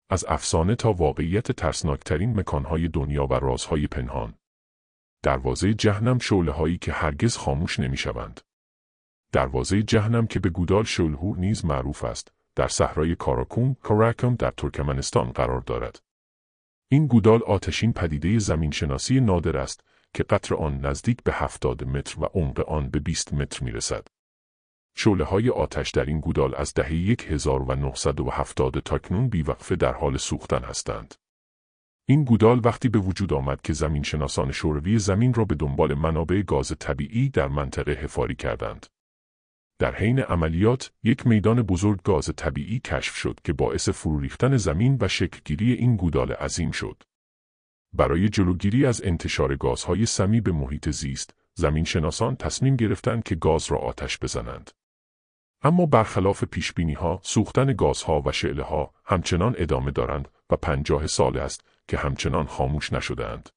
از افسانه تا واقعیت ترسناکترین مکانهای دنیا و رازهای پنهان. دروازه جهنم، شعله‌هایی که هرگز خاموش نمی‌شوند. دروازه جهنم که به گودال شلهور نیز معروف است، در صحرای کاراکوم در ترکمنستان قرار دارد. این گودال آتشین پدیده زمینشناسی نادر است که قطر آن نزدیک به 70 متر و عمق آن به 20 متر می‌رسد. شعله‌های آتش در این گودال از دهه 1970 تاکنون بیوقفه در حال سوختن هستند. این گودال وقتی به وجود آمد که زمینشناسان شوروی زمین را به دنبال منابع گاز طبیعی در منطقه حفاری کردند. در حین عملیات، یک میدان بزرگ گاز طبیعی کشف شد که باعث فرو ریختن زمین و شکلگیری این گودال عظیم شد. برای جلوگیری از انتشار گازهای سمی به محیط زیست، زمینشناسان تصمیم گرفتند که گاز را آتش بزنند. اما برخلاف پیشبینی‌ها، سوختن گازها و شعله‌ها همچنان ادامه دارند و 50 سال است که همچنان خاموش نشده‌اند.